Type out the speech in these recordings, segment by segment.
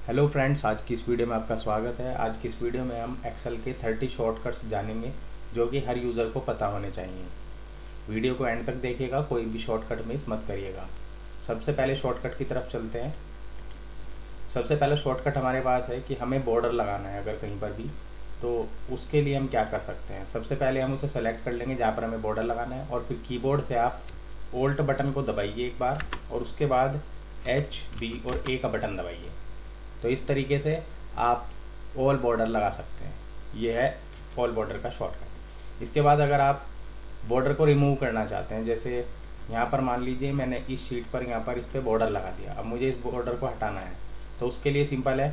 Hello friends, आज की इस वीडियो में आपका स्वागत है। आज की इस वीडियो में हम एक्सेल के 30 शॉर्टकट्स जानेंगे जो कि हर यूज़र को पता होने चाहिए। वीडियो को एंड तक देखिएगा, कोई भी शॉर्टकट मिस मत करिएगा। सबसे पहले शॉर्टकट की तरफ चलते हैं। सबसे पहला शॉर्टकट हमारे पास है कि हमें बॉर्डर लगाना है अगर कहीं पर भी, तो उसके लिए हम क्या कर सकते हैं। सबसे पहले हम उसे सेलेक्ट कर लेंगे जहाँ पर हमें बॉर्डर लगाना है, और फिर कीबोर्ड से आप ओल्ट बटन को दबाइए एक बार, और उसके बाद एच बी और ए का बटन दबाइए। तो इस तरीके से आप ऑल बॉर्डर लगा सकते हैं। ये है ऑल बॉर्डर का शॉर्टकट। इसके बाद अगर आप बॉर्डर को रिमूव करना चाहते हैं, जैसे यहाँ पर मान लीजिए मैंने इस शीट पर यहाँ पर इस पर बॉर्डर लगा दिया, अब मुझे इस बॉर्डर को हटाना है, तो उसके लिए सिंपल है,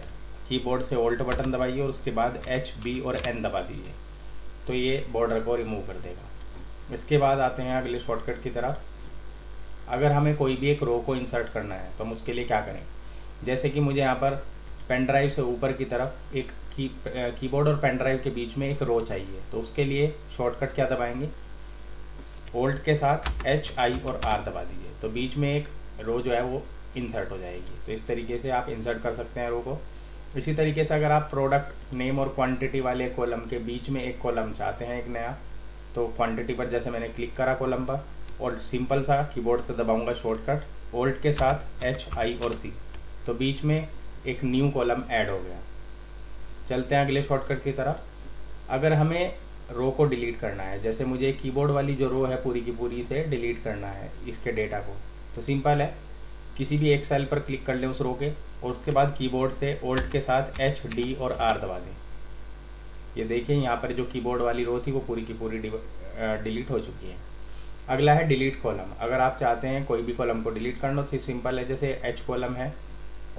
कीबोर्ड से ऑल्ट बटन दबाइए और उसके बाद एच बी और एन दबा दीजिए, तो ये बॉर्डर को रिमूव कर देगा। इसके बाद आते हैं अगले शॉर्टकट की तरफ। अगर हमें कोई भी एक रो को इंसर्ट करना है तो हम उसके लिए क्या करें। जैसे कि मुझे यहाँ पर पेन ड्राइव से ऊपर की तरफ एक कीबोर्ड और पेन ड्राइव के बीच में एक रो चाहिए, तो उसके लिए शॉर्टकट क्या दबाएंगे, ओल्ट के साथ एच आई और आर दबा दीजिए, तो बीच में एक रो जो है वो इंसर्ट हो जाएगी। तो इस तरीके से आप इंसर्ट कर सकते हैं रो को। इसी तरीके से अगर आप प्रोडक्ट नेम और क्वांटिटी वाले कॉलम के बीच में एक कॉलम चाहते हैं एक नया, तो क्वांटिटी पर जैसे मैंने क्लिक करा कॉलम पर, और सिंपल सा कीबोर्ड से दबाऊंगा शॉर्टकट ओल्ट के साथ एच आई और सी, तो बीच में एक न्यू कॉलम ऐड हो गया। चलते हैं अगले शॉर्टकट की तरफ। अगर हमें रो को डिलीट करना है, जैसे मुझे कीबोर्ड वाली जो रो है पूरी की पूरी से डिलीट करना है इसके डेटा को, तो सिंपल है, किसी भी एक सेल पर क्लिक कर लें उस रो के, और उसके बाद कीबोर्ड से ओल्ट के साथ एच डी और आर दबा दें। ये देखिए यहाँ पर जो कीबोर्ड वाली रो थी वो पूरी की पूरी डिलीट हो चुकी है। अगला है डिलीट कॉलम। अगर आप चाहते हैं कोई भी कॉलम को डिलीट करना तो सिंपल है, जैसे एच कॉलम है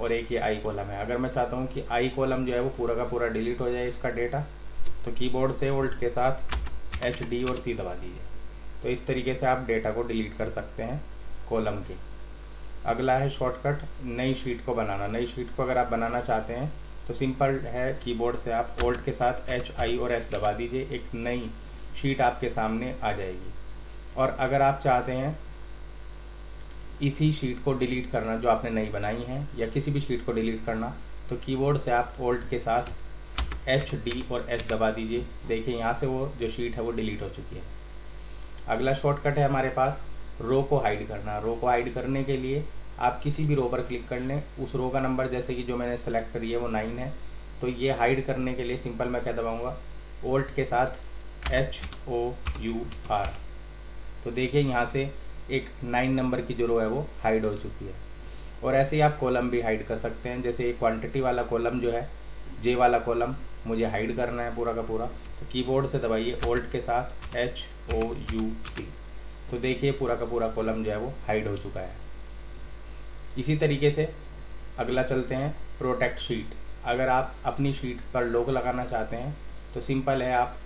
और एक ये आई कॉलम है। अगर मैं चाहता हूँ कि आई कॉलम जो है वो पूरा का पूरा डिलीट हो जाए इसका डेटा, तो कीबोर्ड से ओल्ट के साथ एच डी और सी दबा दीजिए। तो इस तरीके से आप डेटा को डिलीट कर सकते हैं कॉलम के। अगला है शॉर्टकट नई शीट को बनाना। नई शीट को अगर आप बनाना चाहते हैं तो सिंपल है, कीबोर्ड से आप ओल्ट के साथ एच आई और एस दबा दीजिए, एक नई शीट आपके सामने आ जाएगी। और अगर आप चाहते हैं इसी शीट को डिलीट करना जो आपने नई बनाई है, या किसी भी शीट को डिलीट करना, तो कीबोर्ड से आप ओल्ट के साथ एच डी और एस दबा दीजिए। देखिए यहाँ से वो जो शीट है वो डिलीट हो चुकी है। अगला शॉर्टकट है हमारे पास रो को हाइड करना। रो को हाइड करने के लिए आप किसी भी रो पर क्लिक कर लें, उस रो का नंबर जैसे कि जो मैंने सेलेक्ट करी है वो 9 है, तो ये हाइड करने के लिए सिंपल मैं क्या दबाऊँगा, ओल्ट के साथ एच ओ यू आर। तो देखिए यहाँ से एक 9 नंबर की जो रो है वो हाइड हो चुकी है। और ऐसे ही आप कॉलम भी हाइड कर सकते हैं, जैसे एक क्वांटिटी वाला कॉलम जो है, जे वाला कॉलम मुझे हाइड करना है पूरा का पूरा, तो कीबोर्ड से दबाइए ओल्ट के साथ एच ओ यू सी, तो देखिए पूरा का पूरा कॉलम जो है वो हाइड हो चुका है। इसी तरीके से अगला चलते हैं प्रोटेक्ट शीट। अगर आप अपनी शीट पर लॉक लगाना चाहते हैं तो सिंपल है, आप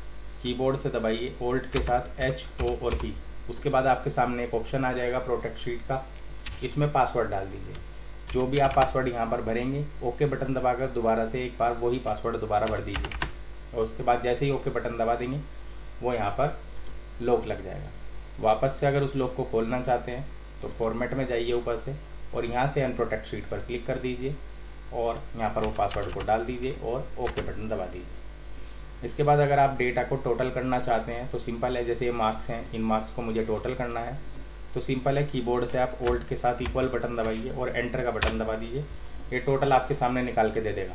कीबोर्ड से दबाइए ओल्ट के साथ एच ओ और पी, उसके बाद आपके सामने एक ऑप्शन आ जाएगा प्रोटेक्ट शीट का, इसमें पासवर्ड डाल दीजिए। जो भी आप पासवर्ड यहाँ पर भरेंगे, ओके बटन दबाकर दोबारा से एक बार वही पासवर्ड दोबारा भर दीजिए, और उसके बाद जैसे ही ओके बटन दबा देंगे वो यहाँ पर लॉक लग जाएगा। वापस से अगर उस लॉक को खोलना चाहते हैं तो फॉर्मेट में जाइए ऊपर से, और यहाँ से अनप्रोटेक्ट शीट पर क्लिक कर दीजिए, और यहाँ पर वो पासवर्ड को डाल दीजिए और ओके बटन दबा दीजिए। इसके बाद अगर आप डेटा को टोटल करना चाहते हैं तो सिंपल है, जैसे ये मार्क्स हैं, इन मार्क्स को मुझे टोटल करना है, तो सिंपल है, कीबोर्ड से आप ओल्ट के साथ इक्वल बटन दबाइए और एंटर का बटन दबा दीजिए, ये टोटल आपके सामने निकाल के दे देगा।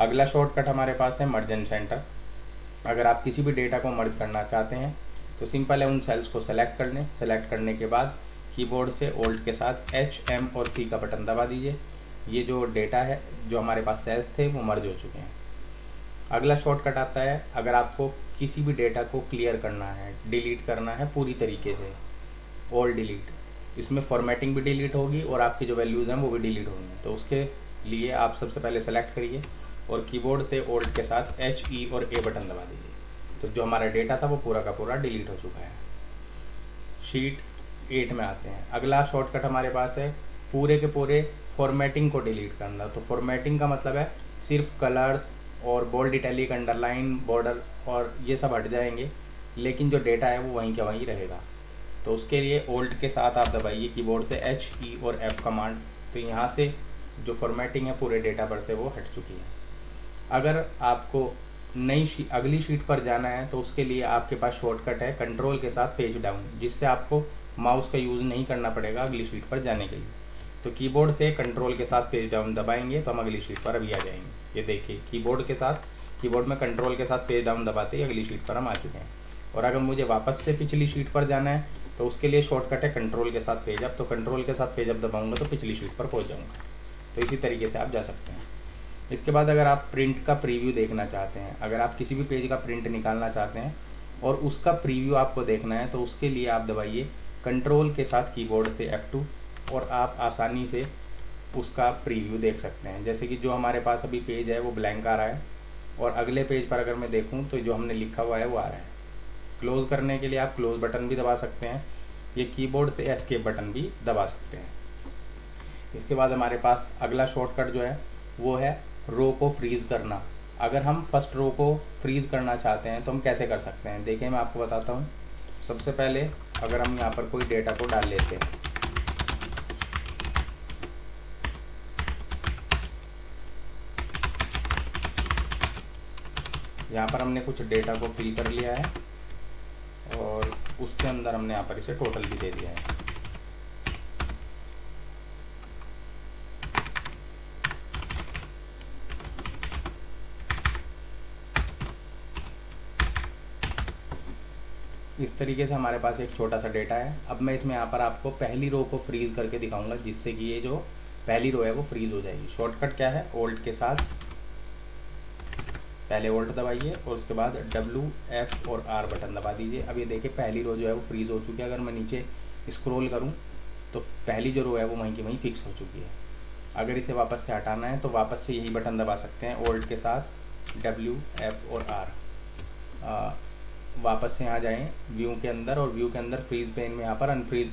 अगला शॉर्टकट हमारे पास है मर्ज एंड सेंटर। अगर आप किसी भी डेटा को मर्ज करना चाहते हैं तो सिंपल है, उन सेल्स को सेलेक्ट कर लें। सेलेक्ट करने के बाद कीबोर्ड से ओल्ट के साथ एच एम और सी का बटन दबा दीजिए। ये जो डेटा है, जो हमारे पास सेल्स थे, वो मर्ज हो चुके हैं। अगला शॉर्टकट आता है, अगर आपको किसी भी डेटा को क्लियर करना है, डिलीट करना है पूरी तरीके से, ऑल डिलीट, इसमें फॉर्मेटिंग भी डिलीट होगी और आपकी जो वैल्यूज़ हैं वो भी डिलीट होंगी, तो उसके लिए आप सबसे पहले सेलेक्ट करिए और कीबोर्ड से ओल्ट के साथ एच ई और ए बटन दबा दीजिए, तो जो हमारा डेटा था वो पूरा का पूरा डिलीट हो चुका है। शीट 8 में आते हैं। अगला शॉर्टकट हमारे पास है पूरे के पूरे फॉर्मेटिंग को डिलीट करना। तो फॉर्मेटिंग का मतलब है सिर्फ कलर्स और बोल्ड, इटैलिक, अंडरलाइन, बॉर्डर और ये सब हट जाएंगे, लेकिन जो डेटा है वो वहीं का वहीं रहेगा। तो उसके लिए ओल्ट के साथ आप दबाइए कीबोर्ड से एच ई और एफ कमांड, तो यहाँ से जो फॉर्मेटिंग है पूरे डेटा पर से वो हट चुकी है। अगर आपको अगली शीट पर जाना है तो उसके लिए आपके पास शॉर्टकट है कंट्रोल के साथ पेज डाउन, जिससे आपको माउस का यूज़ नहीं करना पड़ेगा अगली शीट पर जाने के लिए। तो कीबोर्ड से कंट्रोल के साथ पेज डाउन दबाएंगे तो हम अगली शीट पर अभी आ जाएंगे। ये देखिए कीबोर्ड में कंट्रोल के साथ पेज डाउन दबाते ही अगली शीट पर हम आ चुके हैं। और अगर मुझे वापस से पिछली शीट पर जाना है तो उसके लिए शॉर्टकट है कंट्रोल के साथ पेज अप। तो कंट्रोल के साथ पेज अप दबाऊंगा तो पिछली शीट पर पहुंच जाऊंगा। तो इसी तरीके से आप जा सकते हैं। इसके बाद अगर आप प्रिंट का प्रीव्यू देखना चाहते हैं, अगर आप किसी भी पेज का प्रिंट निकालना चाहते हैं और उसका प्रीव्यू आपको देखना है तो उसके लिए आप दबाइए कंट्रोल के साथ कीबोर्ड से F2 और आप आसानी से उसका प्रीव्यू देख सकते हैं। जैसे कि जो हमारे पास अभी पेज है वो ब्लैंक आ रहा है और अगले पेज पर अगर मैं देखूं तो जो हमने लिखा हुआ है वो आ रहा है। क्लोज़ करने के लिए आप क्लोज़ बटन भी दबा सकते हैं, ये कीबोर्ड से एस्केप बटन भी दबा सकते हैं। इसके बाद हमारे पास अगला शॉर्टकट जो है वो है रो को फ्रीज़ करना। अगर हम फर्स्ट रो को फ्रीज़ करना चाहते हैं तो हम कैसे कर सकते हैं, देखिए मैं आपको बताता हूँ। सबसे पहले अगर हम यहाँ पर कोई डेटा को डाल लेते हैं, यहाँ पर हमने कुछ डेटा को फिल कर लिया है और उसके अंदर हमने यहाँ पर इसे टोटल भी दे दिया है। इस तरीके से हमारे पास एक छोटा सा डेटा है। अब मैं इसमें यहाँ पर आपको पहली रो को फ्रीज़ करके दिखाऊंगा, जिससे कि ये जो पहली रो है वो फ्रीज़ हो जाएगी। शॉर्टकट क्या है, ओल्ट के साथ पहले ओल्ट दबाइए और उसके बाद W, F और R बटन दबा दीजिए। अब ये देखिए पहली रो जो है वो फ्रीज़ हो चुकी है। अगर मैं नीचे स्क्रॉल करूँ तो पहली जो रो है वो वहीं की वहीं फिक्स हो चुकी है। अगर इसे वापस से हटाना है तो वापस से यही बटन दबा सकते हैं, ओल्ट के साथ W, F और R। वापस से यहाँ जाएं व्यू के अंदर और व्यू के अंदर फ्रीज़ पेन में यहाँ पर अनफ्रीज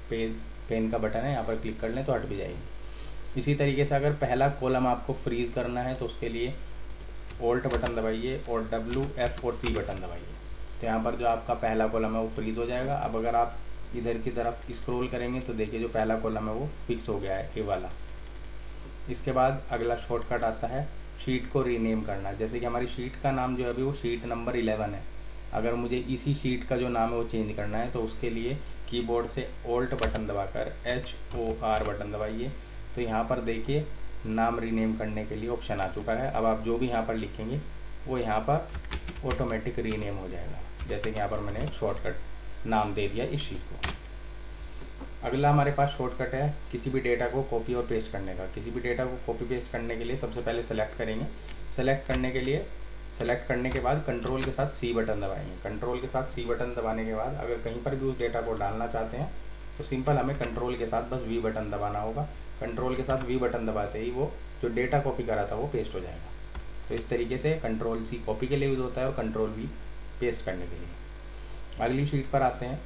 पेज पेन का बटन है, यहाँ पर क्लिक कर लें तो हट भी जाएगी। इसी तरीके से अगर पहला कॉलम आपको फ्रीज़ करना है तो उसके लिए ओल्ट बटन दबाइए और W, F और C बटन दबाइए। तो यहाँ पर जो आपका पहला कॉलम है वो फ्रीज़ हो जाएगा। अब अगर आप इधर की तरफ स्क्रॉल करेंगे तो देखिए जो पहला कॉलम है वो फिक्स हो गया है, ए वाला। इसके बाद अगला शॉर्टकट आता है शीट को रीनेम करना। जैसे कि हमारी शीट का नाम जो है अभी वो शीट नंबर 11 है। अगर मुझे इसी शीट का जो नाम है वो चेंज करना है तो उसके लिए कीबोर्ड से ओल्ट बटन दबाकर HOR बटन दबाइए। तो यहाँ पर देखिए नाम रीनेम करने के लिए ऑप्शन आ चुका है। अब आप जो भी यहाँ पर लिखेंगे वो यहाँ पर ऑटोमेटिक रीनेम हो जाएगा। जैसे कि यहाँ पर मैंने शॉर्टकट नाम दे दिया इस शीट को। अगला हमारे पास शॉर्टकट है किसी भी डेटा को कॉपी और पेस्ट करने का। किसी भी डेटा को कॉपी पेस्ट करने के लिए सबसे पहले सेलेक्ट करेंगे। सेलेक्ट करने के बाद कंट्रोल के साथ C बटन दबाएंगे। कंट्रोल के साथ C बटन दबाने के बाद अगर कहीं पर भी उस डेटा को डालना चाहते हैं तो सिंपल हमें कंट्रोल के साथ बस V बटन दबाना होगा। कंट्रोल के साथ V बटन दबाते ही वो जो डेटा कॉपी करा था वो पेस्ट हो जाएगा। तो इस तरीके से कंट्रोल C कॉपी के लिए यूज़ होता है और कंट्रोल V पेस्ट करने के लिए। अगली शीट पर आते हैं।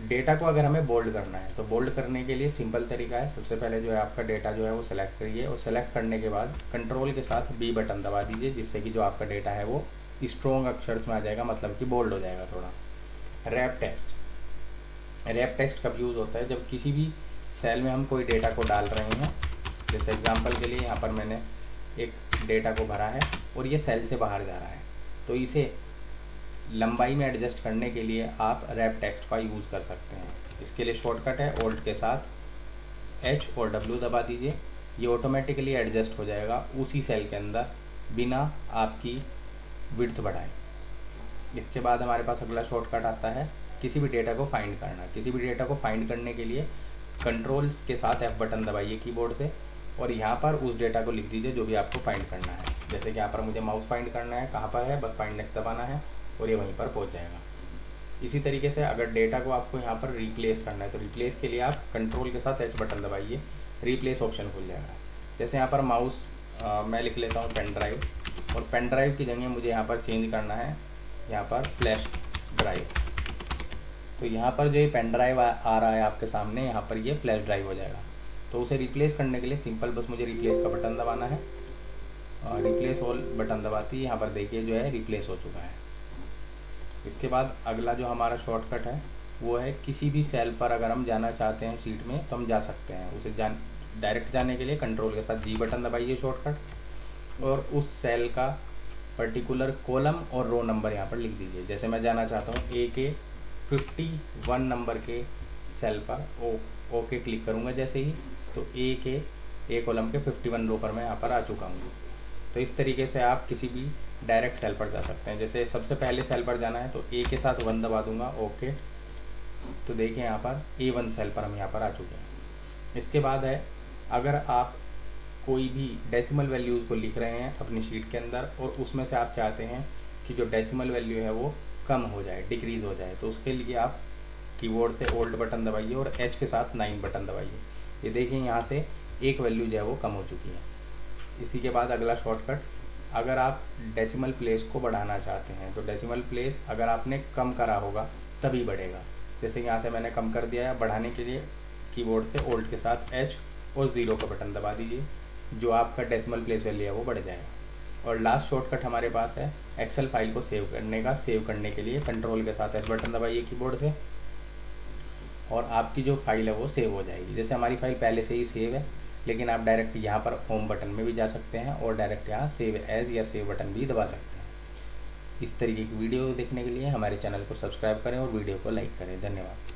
डेटा को अगर हमें बोल्ड करना है तो बोल्ड करने के लिए सिंपल तरीका है। सबसे पहले जो है आपका डेटा जो है वो सेलेक्ट करिए और सेलेक्ट करने के बाद कंट्रोल के साथ B बटन दबा दीजिए, जिससे कि जो आपका डेटा है वो स्ट्रॉन्ग अक्षर्स में आ जाएगा, मतलब कि बोल्ड हो जाएगा थोड़ा। रैप टेक्स्ट कब यूज़ होता है, जब किसी भी सेल में हम कोई डेटा को डाल रहे हैं। जैसे एग्जाम्पल के लिए यहाँ पर मैंने एक डेटा को भरा है और ये सेल से बाहर जा रहा है, तो इसे लंबाई में एडजस्ट करने के लिए आप रैप टेक्स्ट का यूज़ कर सकते हैं। इसके लिए शॉर्टकट है ओल्ट के साथ H और W दबा दीजिए। ये ऑटोमेटिकली एडजस्ट हो जाएगा उसी सेल के अंदर बिना आपकी विड्थ बढ़ाए। इसके बाद हमारे पास अगला शॉर्टकट आता है किसी भी डेटा को फाइंड करना। किसी भी डेटा को फाइंड करने के लिए कंट्रोल के साथ F बटन दबाइए कीबोर्ड से और यहाँ पर उस डेटा को लिख दीजिए जो भी आपको फाइंड करना है। जैसे कि यहाँ पर मुझे माउस फाइंड करना है, कहाँ पर है, बस फाइंड नेक्स्ट दबाना है और ये वहीं पर पहुंच जाएगा। इसी तरीके से अगर डेटा को आपको यहाँ पर रिप्लेस करना है तो रिप्लेस के लिए आप कंट्रोल के साथ H बटन दबाइए, रिप्लेस ऑप्शन खुल जाएगा। जैसे यहाँ पर माउस मैं लिख लेता हूँ पेन ड्राइव और पेन ड्राइव की जगह मुझे यहाँ पर चेंज करना है यहाँ पर फ्लैश ड्राइव। तो यहाँ पर जो ये पेन ड्राइव आ रहा है आपके सामने, यहाँ पर ये फ्लैश ड्राइव हो जाएगा। तो उसे रिप्लेस करने के लिए सिंपल बस मुझे रिप्लेस का बटन दबाना है और रिप्लेस ऑल बटन दबाती है यहाँ पर देखिए जो है रिप्लेस हो चुका है। इसके बाद अगला जो हमारा शॉर्टकट है वो है किसी भी सेल पर अगर हम जाना चाहते हैं शीट में तो हम जा सकते हैं। डायरेक्ट जाने के लिए कंट्रोल के साथ जी बटन दबाइए शॉर्टकट, और उस सेल का पर्टिकुलर कॉलम और रो नंबर यहाँ पर लिख दीजिए। जैसे मैं जाना चाहता हूँ ए के 51 नंबर के सेल पर, ओके क्लिक करूँगा जैसे ही, तो ए कॉलम के 51 रो पर मैं यहाँ पर आ चुका हूँ। तो इस तरीके से आप किसी भी डायरेक्ट सेल पर जा सकते हैं। जैसे सबसे पहले सेल पर जाना है तो ए के साथ 1 दबा दूंगा, ओके। तो देखिए यहाँ पर A1 सेल पर हम यहाँ पर आ चुके हैं। इसके बाद है, अगर आप कोई भी डेसिमल वैल्यूज़ को लिख रहे हैं अपनी शीट के अंदर और उसमें से आप चाहते हैं कि जो डेसिमल वैल्यू है वो कम हो जाए, डिक्रीज़ हो जाए, तो उसके लिए आप कीबोर्ड से ओल्ड बटन दबाइए और H के साथ 9 बटन दबाइए। ये देखिए यहाँ से एक वैल्यू जो है वो कम हो चुकी है। इसी के बाद अगला शॉर्टकट, अगर आप डेसिमल प्लेस को बढ़ाना चाहते हैं तो डेसिमल प्लेस अगर आपने कम करा होगा तभी बढ़ेगा। जैसे यहाँ से मैंने कम कर दिया है, बढ़ाने के लिए कीबोर्ड से ओल्ड के साथ H और 0 का बटन दबा दीजिए, जो आपका डेसिमल प्लेस वैल्यू है वो बढ़ जाएगा। और लास्ट शॉर्टकट हमारे पास है एक्सेल फाइल को सेव करने का। सेव करने के लिए कंट्रोल के साथ S बटन दबाइए कीबोर्ड से, और आपकी जो फाइल है वो सेव हो जाएगी। जैसे हमारी फाइल पहले से ही सेव है, लेकिन आप डायरेक्ट यहाँ पर होम बटन में भी जा सकते हैं और डायरेक्ट यहाँ सेव एज़ या सेव बटन भी दबा सकते हैं। इस तरीके की वीडियो देखने के लिए हमारे चैनल को सब्सक्राइब करें और वीडियो को लाइक करें। धन्यवाद।